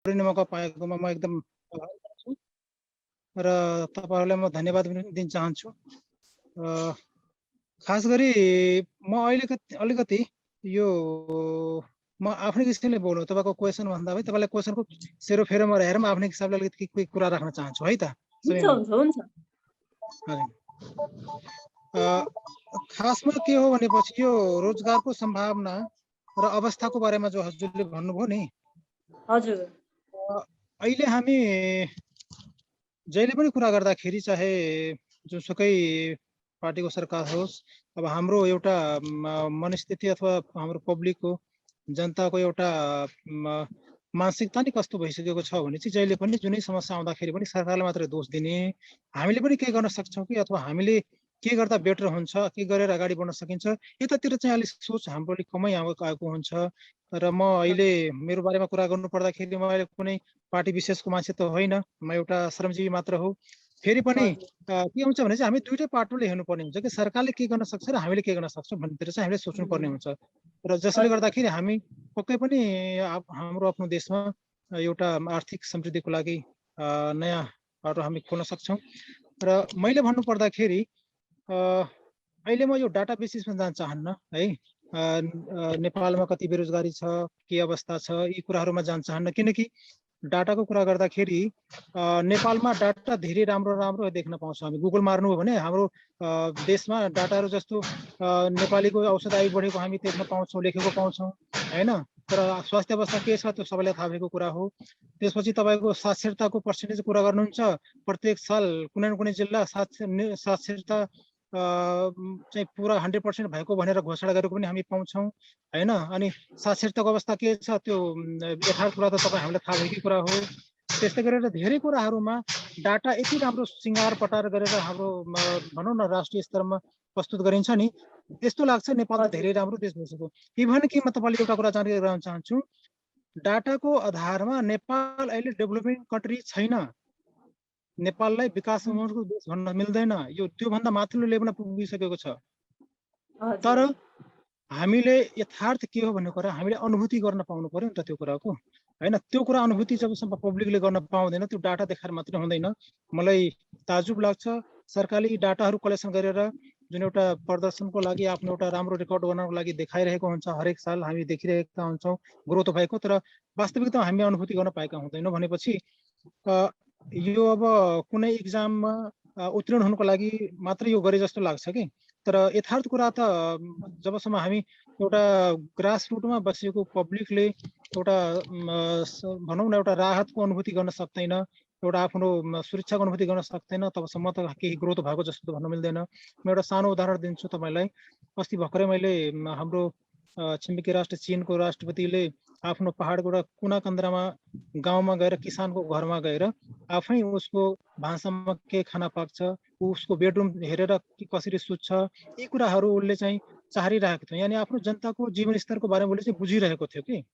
गरिने मौका पाएकोमा म एकदम आभारी छु र तपाईहरुलाई म धन्यवाद पनि दिन चाहन्छु। खास गरी म अलिकति यो म आफ्नै किसिमले बोल्नु तपाईको क्वेशन भन्दा भए तपाईलाई क्वेशनको सेरोफेरोमा रहेर म आफ्नै हिसाबले अलिकति केही कुरा राख्न चाहन्छु है त। हुन्छ। खासमा के हो भनेपछि यो रोजगारको सम्भावना र अवस्थाको बारेमा जो हजुरले भन्नुभयो नि। हजुर। अहिले हामी जहिले पनि कुरा गर्दाखेरि चाहे जुनसुकै पार्टीको सरकार होस्, अब हाम्रो एउटा मनस्थिति अथवा हाम्रो पब्लिकको जनताको एउटा मानसिकता नि कस्तो भइसकेको छ भने चाहिँ जहिले पनि जुनै समस्या आउँदाखेरि पनि सरकारलाई मात्रै दोष दिने, हामीले पनि के गर्न सक्छौँ कि अथवा हामीले के गर्दा बेटर हुन्छ, के गरेर अगाडि बढ्न सकिन्छ, यतातिर चाहिँ अलिक सोच हाम्रो अलिक कमै आएको हुन्छ। र म अहिले मेरो बारेमा कुरा गर्नु पर्दाखेरि म अहिले कुनै पार्टी विशेषको मान्छे त होइन, म एउटा श्रमजीवी मात्र हो। फेरि पनि के हुन्छ भने चाहिँ हामी दुईटै पाटोले हेर्नुपर्ने हुन्छ कि सरकारले के गर्न सक्छ र हामीले के गर्न सक्छौँ भन्नेतिर चाहिँ हामीले सोच्नुपर्ने हुन्छ। र जसले गर्दाखेरि हामी पक्कै पनि हाम्रो आफ्नो देशमा एउटा आर्थिक समृद्धिको लागि नयाँ बाटो हामी खोल्न सक्छौँ। र मैले भन्नु पर्दाखेरि अहिले म यो डाटा बेसिसमा जान चाहन्न है। नेपालमा कति बेरोजगारी छ, के अवस्था छ, यी कुराहरूमा जान चाहन्न, किनकि डाटाको कुरा गर्दाखेरि नेपालमा डाटा धेरै राम्रो देख्न पाउँछौँ। हामी गुगल मार्नुभयो भने हाम्रो देशमा डाटाहरू जस्तो नेपालीको औषध आयु बढेको हामी देख्न पाउँछौँ, लेखेको पाउँछौँ हैन। तर स्वास्थ्य अवस्था के छ त्यो सबैलाई थाहा भएको कुरा हो। त्यसपछि तपाईको साक्षरताको पर्सेन्टेज कुरा गर्नुहुन्छ, प्रत्येक साल कुनै न कुनै जिल्ला साक्षरता चाहिँ पुरा 100% भएको भनेर घोषणा गरेको पनि हामी पाउँछौँ हैन। अनि साक्षरताको अवस्था के छ त्यो यथार्थ कुरा त तपाईँ हामीलाई थाहा भएकै कुरा हो। त्यस्तै गरेर धेरै कुराहरूमा डाटा यति राम्रो सिँगार पटार गरेर हाम्रो भनौँ न राष्ट्रिय स्तरमा प्रस्तुत गरिन्छ नि, यस्तो लाग्छ नेपाल त धेरै राम्रो देश भइसक्यो। इभन कि म तपाईँले एउटा कुरा जानकारी गराउन चाहन्छु, डाटाको आधारमा नेपाल अहिले डेभलपिङ कन्ट्री छैन। नेपाललाई विकास उन्मुख देश भन्न मिल्दैन, यो त्योभन्दा माथिल्लो लेभलमा पुगिसकेको छ। तर हामीले यथार्थ के हो भन्ने कुरा हामीले अनुभूति गर्न पाउनु पर्यो नि त त्यो कुराको हैन। त्यो कुरा अनुभूति जबसम्म पब्लिकले गर्न पाउँदैन त्यो डाटा देखाएर मात्रै हुँदैन। मलाई ताजुब लाग्छ सरकारले यी डाटाहरू कलेक्सन गरेर जुन एउटा प्रदर्शनको लागि आफ्नो एउटा राम्रो रेकर्ड बनाउनको लागि देखाइरहेको हुन्छ, हरेक साल हामी देखिरहेका हुन्छौँ ग्रोथ भएको, तर वास्तविकता हामी अनुभूति गर्न पाएका हुँदैनौँ। भनेपछि यो अब कुनै इक्जाममा उत्तीर्ण हुनको लागि मात्रै यो गरे जस्तो लाग्छ कि, तर यथार्थ कुरा त जबसम्म हामी एउटा ग्रास रुटमा बसेको पब्लिकले एउटा भनौँ न एउटा राहतको अनुभूति गर्न सक्दैन, एउटा आफ्नो सुरक्षाको अनुभूति गर्न सक्दैन, तबसम्म त केही ग्रोथ भएको जस्तो त भन्न मिल्दैन। म एउटा सानो उदाहरण दिन्छु तपाईँलाई। अस्ति भर्खरै मैले हाम्रो छिमेकी राष्ट्र चीनको राष्ट्रपतिले आफ्नो पहाडको एउटा कुना कन्द्रामा गाउँमा गएर किसानको घरमा गएर आफै उसको भान्सामा के खाना पाक्छ, उसको बेडरुम हेरेर कसरी सुत्छ, यी कुराहरू उसले चाहिँ चाहरिरहेको थियो। यानि आफ्नो जनताको जीवनस्तरको बारेमा उसले चाहिँ बुझिरहेको थियो कि।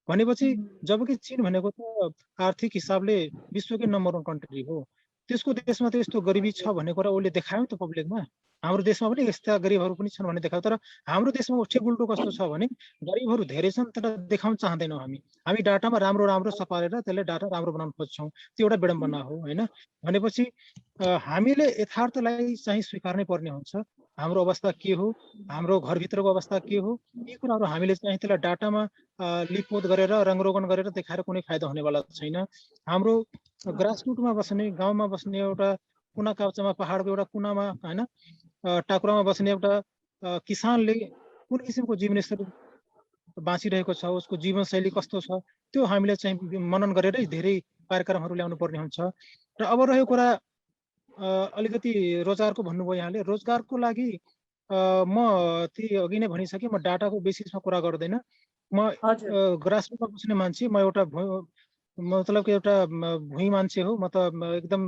भनेपछि जबकि चीन भनेको त आर्थिक हिसाबले विश्वकै नम्बर 1 कन्ट्री हो, त्यसको देशमा त यस्तो गरिबी छ भन्ने कुरा उसले देखायो नि त पब्लिकमा। हाम्रो देशमा पनि यस्ता गरिबहरू पनि छन् भन्ने देखायो। तर हाम्रो देशमा उल्टो उल्टो कस्तो छ भने गरिबहरू धेरै छन् तर देखाउन चाहँदैनौँ हामी डाटामा राम्रो सपारेर त्यसले डाटा राम्रो बनाउन खोज्छौँ, त्यो एउटा विडम्बना हो हैन। भनेपछि हामीले यथार्थलाई चाहिँ स्वीकार्नै पर्ने हुन्छ। हाम्रो अवस्था के हो, हाम्रो घरभित्रको अवस्था के हो, यी कुराहरू हामीले चाहिँ त्यसलाई डाटामा लिपोत गरेर रङरोगन गरेर देखाएर कुनै फाइदा हुनेवाला छैन। हाम्रो ग्रासरुटमा बस्ने, गाउँमा बस्ने एउटा कुना काप्चामा पहाडको एउटा कुनामा हैन टाकुरामा बस्ने एउटा किसानले कुन किसिमको जीवनस्तर बाँचिरहेको छ, उसको जीवनशैली कस्तो छ, त्यो हामीले चाहिँ मनन गरेरै धेरै कार्यक्रमहरू ल्याउनु पर्ने हुन्छ। र अब रह्यो कुरा अलिकति रोजगारको भन्नुभयो यहाँले। रोजगारको लागि म ती अघि नै भनिसकेँ, म डाटाको बेसिसमा कुरा गर्दैन। म ग्रासरुटमा बस्ने मान्छे, म एउटा मतलब कि एउटा भुइँ मान्छे हो। म त एकदम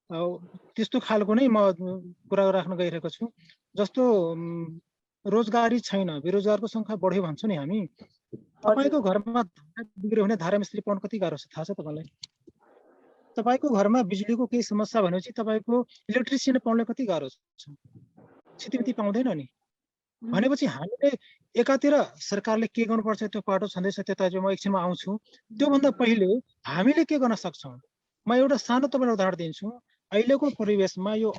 त्यस्तो खालको नै म कुरा राख्न गइरहेको छु। जस्तो रोजगारी छैन, बेरोजगारको संख्या बढ्यो भन्छ नि हामी। तपाईको घरमा बिग्रियो भने धारा मिस्त्री पाउन कति गाह्रो छ थाहा छ तपाईलाई? तपाईको घरमा बिजुलीको केही समस्या भनेपछि तपाईको इलेक्ट्रिसियन पाउनलाई कति गाह्रो छ, छिटिमिति पाउँदैन नि। भनेपछि हामीले एकातिर सरकारले के गर्नुपर्छ त्यो पाटो छँदैछ, त्यता चाहिँ म एकछिनमा आउँछु। त्योभन्दा पहिले हामीले के गर्न सक्छौँ? म एउटा सानो तपाईँलाई उदाहरण दिन्छु। अहिलेको परिवेशमा यो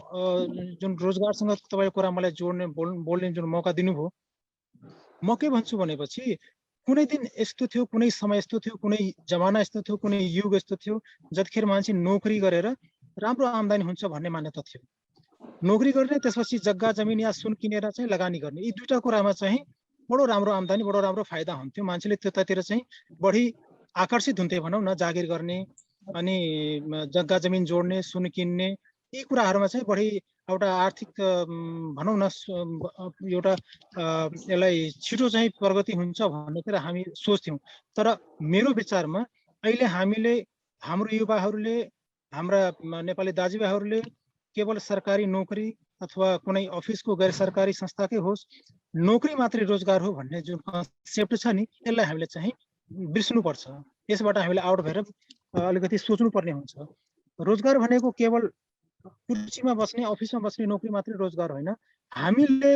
जुन रोजगारसँग तपाईँको कुरा मलाई बोल्ने जुन मौका दिनुभयो, म के भन्छु भनेपछि कुनै दिन यस्तो थियो, कुनै समय यस्तो थियो, कुनै जमाना यस्तो थियो, कुनै युग यस्तो थियो जतिखेर मान्छे नोकरी गरेर राम्रो आम्दानी हुन्छ भन्ने मान्यता थियो। नोकरी गर्ने, त्यसपछि जग्गा जमिन या सुन किनेर चाहिँ लगानी गर्ने, यी दुईटा कुरामा चाहिँ बडो राम्रो आम्दानी, बडो राम्रो फाइदा हुन्थ्यो। मान्छेले त्यतातिर चाहिँ बढी आकर्षित हुन्थे भनौँ न, जागिर गर्ने अनि जग्गा जमिन जोड्ने, सुन किन्ने, यी कुराहरूमा चाहिँ बढी एउटा आर्थिक भनौँ न एउटा यसलाई छिटो चाहिँ प्रगति हुन्छ भन्नेतिर हामी सोच्थ्यौँ। तर मेरो विचारमा अहिले हामीले, हाम्रो युवाहरूले, हाम्रा नेपाली दाजुभाइहरूले केवल सरकारी नोकरी अथवा कुनै अफिसको गैर सरकारी संस्थाकै होस्, नोकरी मात्रै रोजगार हो भन्ने जुन कन्सेप्ट छ नि, यसलाई हामीले चाहिँ बिर्स्नुपर्छ। यसबाट हामीले आउट भएर अलिकति सोच्नुपर्ने हुन्छ। रोजगार भनेको केवल कुर्सीमा बस्ने, अफिसमा बस्ने नोकरी मात्रै रोजगार होइन। हामीले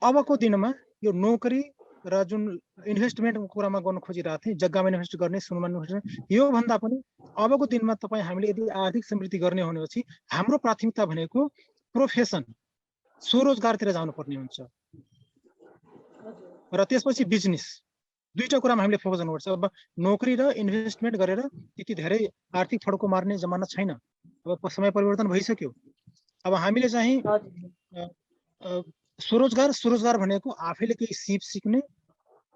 अबको दिनमा यो नोकरी र जुन इन्भेस्टमेन्टको कुरामा गर्न खोजिरहेको थिएँ, जग्गामा इन्भेस्ट गर्ने, सुनमा इन्भेस्ट, यो भन्दा पनि अबको दिनमा तपाईँ हामीले यदि आर्थिक समृद्धि गर्ने भनेपछि हाम्रो प्राथमिकता भनेको प्रोफेसन, स्वरोजगारतिर जानुपर्ने हुन्छ र त्यसपछि बिजनेस, दुईटा कुरामा हामीले फोकस गर्नुपर्छ। अब नोकरी र इन्भेस्टमेन्ट गरेर त्यति धेरै आर्थिक फड्को मार्ने जमाना छैन। अब समय परिवर्तन भइसक्यो। अब हामीले चाहिँ स्वरोजगार भनेको आफैले केही सिप सिक्ने,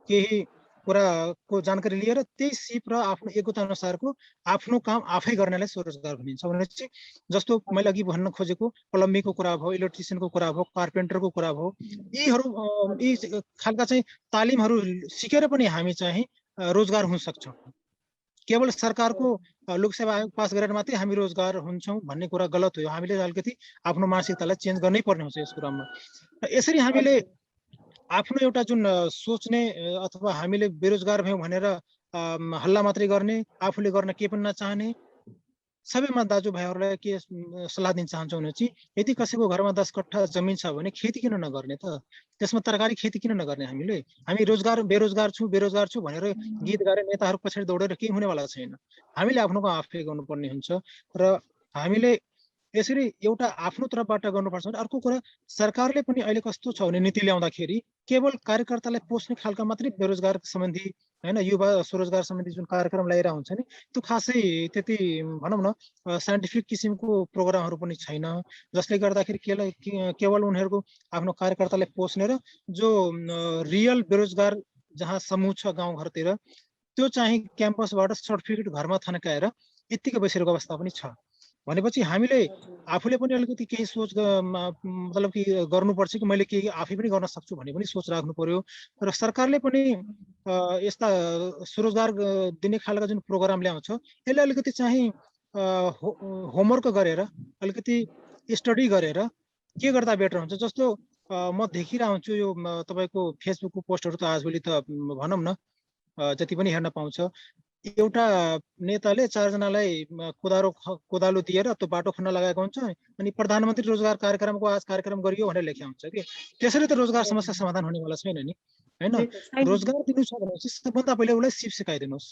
केही कुराको जानकारी लिएर त्यही सिप र आफ्नो योग्यता अनुसारको आफ्नो काम आफै गर्नेलाई स्वरोजगार भनिन्छ। भनेपछि जस्तो मैले अघि भन्न खोजेको प्लम्बिङको कुरा भयो, इलेक्ट्रिसियनको कुरा भयो, कार्पेन्टरको कुरा भयो, यी खालका चाहिँ तालिमहरू सिकेर पनि हामी चाहिँ रोजगार हुन सक्छौँ। केवल सरकारको लोकसेवा आयोग पास गरेर मात्रै हामी रोजगार हुन्छौँ भन्ने कुरा गलत हो। हामीले अलिकति आफ्नो मानसिकतालाई चेन्ज गर्नै पर्ने हुन्छ यस कुरामा। यसरी हामीले आफ्नो एउटा जुन सोच्ने अथवा हामीले बेरोजगार भयौँ भनेर हल्ला मात्रै गर्ने, आफूले गर्न के पनि नचाहने, सबैमा दाजुभाइहरूलाई के सल्लाह दिन चाहन्छौँ भने चाहिँ यदि कसैको घरमा 10 कट्ठा जमिन छ भने खेती किन नगर्ने त? त्यसमा तरकारी खेती किन नगर्ने? हामी बेरोजगार छु भनेर गीत गाएर नेताहरू पछाडि दौडेर केही हुनेवाला छैन। हामीले आफ्नो काम आफै गर्नुपर्ने हुन्छ र हामीले यसरी एउटा आफ्नो तर्फबाट गर्नुपर्छ। अर्को कुरा, सरकारले पनि अहिले कस्तो छ भने नीति ल्याउँदाखेरि केवल कार्यकर्तालाई पोस्ने खालका मात्रै बेरोजगार सम्बन्धी हैन, युवा स्वरोजगार सम्बन्धी जुन कार्यक्रम ल्याएर हुन्छ नि, त्यो खासै त्यति भनौँ न साइन्टिफिक किसिमको प्रोग्रामहरू पनि छैन, जसले गर्दाखेरि केवल उनीहरूको आफ्नो कार्यकर्तालाई पोस्ने र जो रियल बेरोजगार जहाँ समूह छ गाउँघरतिर, त्यो चाहिँ क्याम्पसबाट सर्टिफिकेट घरमा थन्काएर यत्तिकै बसिरहेको अवस्था पनि छ। भनेपछि हामीले आफूले पनि अलिकति केही सोच मतलब कि गर्नुपर्छ कि मैले केही आफै पनि गर्न सक्छु भन्ने पनि सोच राख्नु पर्यो। र सरकारले पनि यस्ता स्वरोजगार दिने खालका जुन प्रोग्राम ल्याउँछ, यसले अलिकति चाहिँ होमवर्क गरेर, अलिकति स्टडी गरेर के गर्दा बेटर हुन्छ। जस्तो म देखिरहेको हुन्छु यो तपाईँको फेसबुकको पोस्टहरू त आजभोलि त भनौँ न जति पनि हेर्न पाउँछ, एउटा नेताले 4 जनालाई कोदालो दिएर त्यो बाटो खन्न लगाएको हुन्छ अनि प्रधानमन्त्री रोजगार कार्यक्रमको आज कार्यक्रम गरियो भनेर लेखेको हुन्छ कि। त्यसरी त रोजगार समस्या समाधान हुनेवाला छैन नि, हैन? रोजगार दिनु छ भनेपछि सबभन्दा पहिले उसलाई सिप सिकाइदिनुहोस्।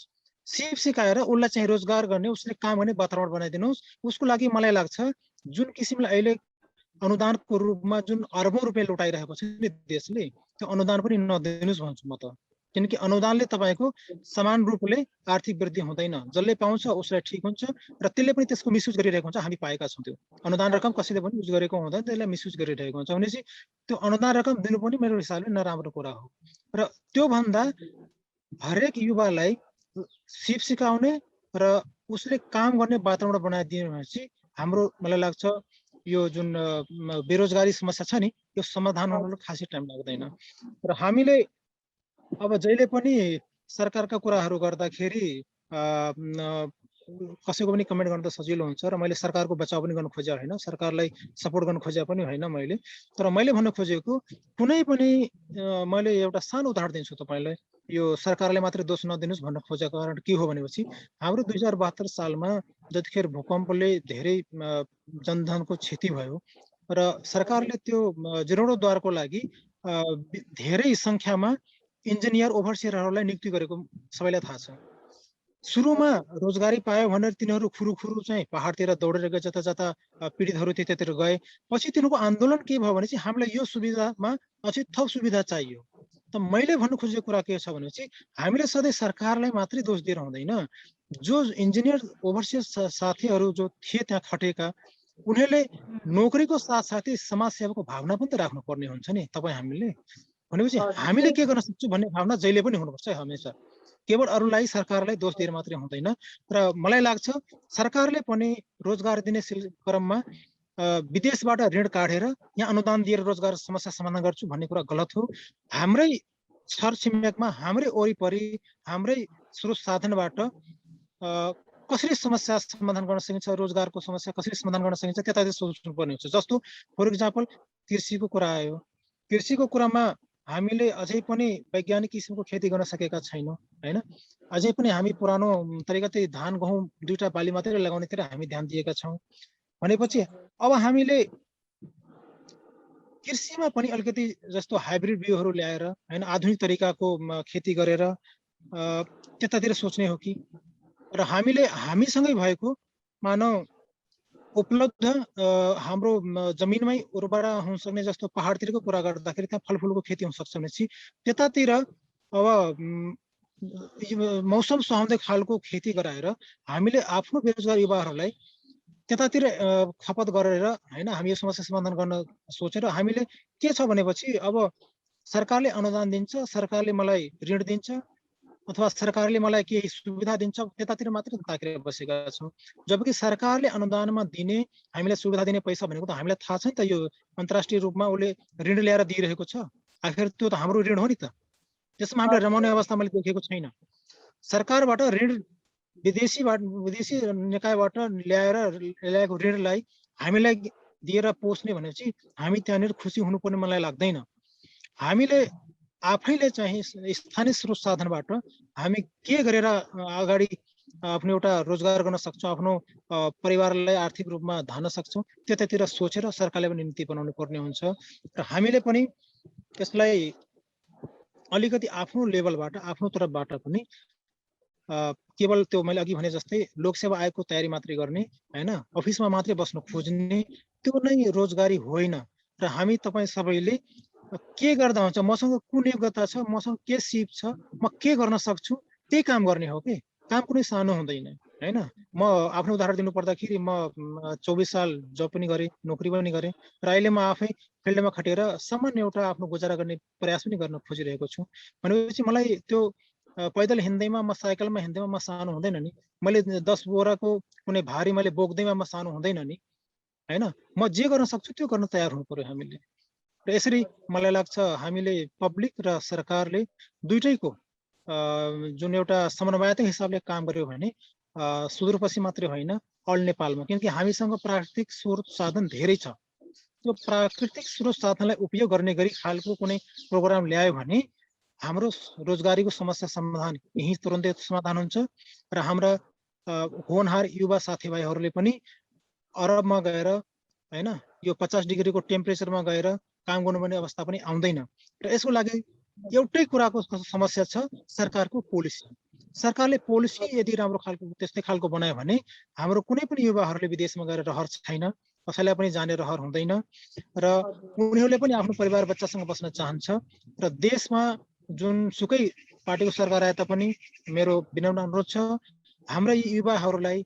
सिप सिकाएर उसलाई चाहिँ रोजगार गर्ने, उसले काम गर्ने वातावरण बनाइदिनुहोस्। उसको लागि मलाई लाग्छ जुन किसिमले अहिले अनुदानको रूपमा जुन अरबौं रुपियाँ लुटाइरहेको छ नि देशले, त्यो अनुदान पनि नदिनुहोस् भन्छु म त। किनकि अनुदानले तपाईँको समान रूपले आर्थिक वृद्धि हुँदैन। जसले पाउँछ उसलाई ठिक हुन्छ र त्यसले पनि त्यसको मिसयुज गरिरहेको हुन्छ। हामी पाएका छौँ त्यो अनुदान रकम कसैले पनि युज गरेको हुँदैन, त्यसलाई मिसयुज गरिरहेको हुन्छ। भनेपछि त्यो अनुदान रकम दिनु पनि मेरो हिसाबले नराम्रो कुरा हो। र त्यो भन्दा हरेक युवालाई सिप सिकाउने र उसले काम गर्ने वातावरण बनाइदियो भनेपछि हाम्रो मलाई लाग्छ यो जुन बेरोजगारी समस्या छ नि, यो समाधान हुन खासै टाइम लाग्दैन। र हामीले अब जहिले पनि सरकारका कुराहरू गर्दाखेरि कसैको पनि कमेन्ट गर्न त सजिलो हुन्छ र मैले सरकारको बचाउ पनि गर्न खोजेको होइन, सरकारलाई सपोर्ट गर्न खोजेको पनि होइन मैले। तर मैले भन्न खोजेको कुनै पनि मैले एउटा सानो उदाहरण दिन्छु तपाईँलाई। यो सरकारले मात्रै दोष नदिनुहोस् भन्न खोजेको कारण के हो भनेपछि हाम्रो 2072 सालमा जतिखेर भूकम्पले धेरै जनधनको क्षति भयो र सरकारले त्यो जीर्णोद्धारको लागि धेरै सङ्ख्यामा इन्जिनियर ओभरसियरहरूलाई नियुक्ति गरेको सबैलाई थाहा छ। सुरुमा रोजगारी पायो भनेर तिनीहरू खुरुखुरु चाहिँ पहाडतिर दौडेर गए, जता जता पीडितहरू त्यतातिर गए। पछि तिनीहरूको आन्दोलन के भयो भने चाहिँ हामीलाई यो सुविधामा अझै थप सुविधा चाहियो। त मैले भन्नु खोजेको कुरा के छ भनेपछि हामीले सधैँ सरकारलाई मात्रै दोष दिएर हुँदैन। जो इन्जिनियर ओभरसियर साथीहरू जो थिए त्यहाँ खटेका, उनीहरूले नोकरीको साथसाथै समाजसेवाको भावना पनि त राख्नुपर्ने हुन्छ नि तपाईँ हामीले। भनेपछि हामीले के गर्न सक्छौँ भन्ने भावना जहिले पनि हुनुपर्छ हमेसा। केवल अरूलाई सरकारलाई दोष दिएर मात्रै हुँदैन। र मलाई लाग्छ सरकारले पनि रोजगार दिने क्रममा विदेशबाट ऋण काढेर यहाँ अनुदान दिएर रोजगार समस्या समाधान गर्छु भन्ने कुरा गलत हो। हाम्रै छरछिमेकमा, हाम्रै वरिपरि, हाम्रै स्रोत साधनबाट कसरी समस्या समाधान गर्न सकिन्छ, रोजगारको समस्या कसरी समाधान गर्न सकिन्छ त्यतातिर सोच्नुपर्ने हुन्छ। जस्तो फर इक्जाम्पल कृषिको कुरा आयो। कृषिको कुरामा हामीले अझै पनि वैज्ञानिक किसिमको खेती गर्न सकेका छैनौँ हैन। अझै पनि हामी पुरानो तरिकाले धान गहुँ दुईटा बाली मात्रै लगाउनेतिर हामी ध्यान दिएका छौँ। भनेपछि अब हामीले कृषिमा पनि अलिकति जस्तो हाइब्रिड बिउहरू ल्याएर हैन आधुनिक तरिकाको खेती गरेर त्यतातिर सोच्ने हो कि, र हामीसँगै भएको मानव उपलब्ध हाम्रो जमिनमै उर्वरा हुन सक्ने जस्तो पहाडतिरको कुरा गर्दाखेरि त्यहाँ फलफुलको खेती हुन सक्छ भनेपछि त्यतातिर अब मौसम सुहाउँदै खालको खेती गराएर हामीले आफ्नो बेरोजगार युवाहरूलाई त्यतातिर खपत गरेर हैन हामी यो समस्या समाधान गर्न सोचेर हामीले के छ भनेपछि अब सरकारले अनुदान दिन्छ, सरकारले मलाई ऋण दिन्छ अथवा सरकारले मलाई केही सुविधा दिन्छ त्यतातिर मात्रै ताकेर बसेका छौँ। जबकि सरकारले अनुदानमा दिने हामीलाई सुविधा दिने पैसा भनेको त हामीलाई थाहा छ नि त यो अन्तर्राष्ट्रिय रूपमा उसले ऋण ल्याएर दिइरहेको छ। आखिर त्यो त हाम्रो ऋण हो नि त। त्यसमा हामीले रमाउने अवस्था मैले देखेको छैन। सरकारबाट ऋण विदेशी निकायबाट ल्याएको ऋणलाई हामीलाई दिएर पोस्ने भनेपछि हामी त्यहाँनिर खुसी हुनुपर्ने मलाई लाग्दैन। हामीले आफैले चाहिँ स्थानीय स्रोत साधनबाट हामी के गरेर अगाडि आफ्नो एउटा रोजगार गर्न सक्छौँ, आफ्नो परिवारलाई आर्थिक रूपमा धान्न सक्छौँ त्यतातिर सोचेर सरकारले पनि नीति बनाउनु पर्ने हुन्छ। र हामीले पनि यसलाई अलिकति आफ्नो लेभलबाट आफ्नो तर्फबाट पनि केवल त्यो मैले अघि भने जस्तै लोकसेवा आयोगको तयारी मात्रै गर्ने हैन, अफिसमा मात्रै बस्न खोज्ने त्यो नै रोजगारी होइन। र हामी तपाईँ सबैले के गर्दा हुन्छ, मसँग कुन योग्यता छ, मसँग के सिप छ, म के गर्न सक्छु त्यही काम गर्ने हो कि। काम कुनै सानो हुँदैन हैन। म आफ्नो उदाहरण दिनु पर्दाखेरि म 24 साल जब पनि गरेँ, नोकरी पनि गरेँ र अहिले म आफै फिल्डमा खटेर सामान्य एउटा आफ्नो गुजारा गर्ने प्रयास पनि गर्न खोजिरहेको छु। भनेपछि मलाई त्यो पैदल हिँड्दैमा म साइकलमा हिँड्दैमा म सानो हुँदैन नि, मैले 10 बोराको कुनै भारी मैले बोक्दैमा म सानो हुँदैन नि हैन। म जे गर्न सक्छु त्यो गर्न तयार हुनु पर्यो हामीले। र यसरी मलाई लाग्छ हामीले पब्लिक र सरकारले दुईटैको जुन एउटा समन्वयात्मक हिसाबले काम गर्यो भने सुदूरपश्चिम मात्रै होइन अल नेपालमा, किनकि हामीसँग प्राकृतिक स्रोत साधन धेरै छ। त्यो प्राकृतिक स्रोत साधनलाई उपयोग गर्ने गरी खालको कुनै प्रोग्राम ल्यायो भने हाम्रो रोजगारीको समस्या समाधान यहीँ तुरन्तै समाधान हुन्छ। र हाम्रा होनहार युवा साथीभाइहरूले पनि अरबमा गएर हैन यो 50 डिग्रीको टेम्परेचरमा गएर काम गर्नुपर्ने अवस्था पनि आउँदैन। र यसको लागि एउटै कुराको समस्या छ, सरकारको पोलिसी। सरकारले पोलिसी यदि राम्रो खालको त्यस्तै खालको बनायो भने हाम्रो कुनै पनि युवाहरूले विदेशमा गएर रहर छैन, कसैलाई पनि जाने रहर हुँदैन र उनीहरूले पनि आफ्नो परिवार बच्चासँग बस्न चाहन्छ। र देशमा जुन सुकै पार्टीको सरकार आए तापनि मेरो विनम्र अनुरोध छ हाम्रा युवाहरूलाई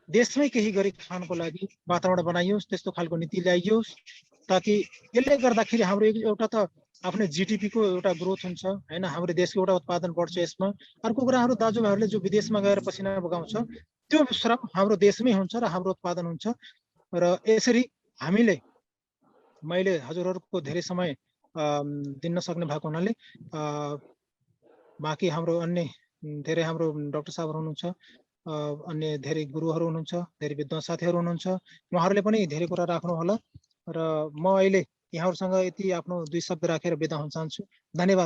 देशमै केही गरी खानको लागि वातावरण बनाइयोस्, त्यस्तो खालको नीति ल्याइयोस् ताकि यसले गर्दाखेरि हाम्रो एउटा त आफ्नो जीडीपी को एउटा ग्रोथ हुन्छ हैन, हाम्रो देशको एउटा उत्पादन बढ्छ यसमा। अर्को कुरा हाम्रो दाजुभाइहरूले जो विदेशमा गएर पसिना बगाउँछ त्यो श्रम हाम्रो देशमै हुन्छ र हाम्रो उत्पादन हुन्छ। र यसरी हामीले मैले हजुरहरूको धेरै समय दिन सक्ने भएको हुनाले बाँकी हाम्रो अन्य धेरै हाम्रो डाक्टर साहबहरू हुनुहुन्छ, अन्य धेरै गुरुहरू हुनुहुन्छ, धेरै विद्वान साथीहरू हुनुहुन्छ, उहाँहरूले पनि धेरै कुरा राख्नु होला। र म अहिले यहाँहरूसँग यति आफ्नो 2 शब्द राखेर बिदा हुन चाहन्छु। धन्यवाद।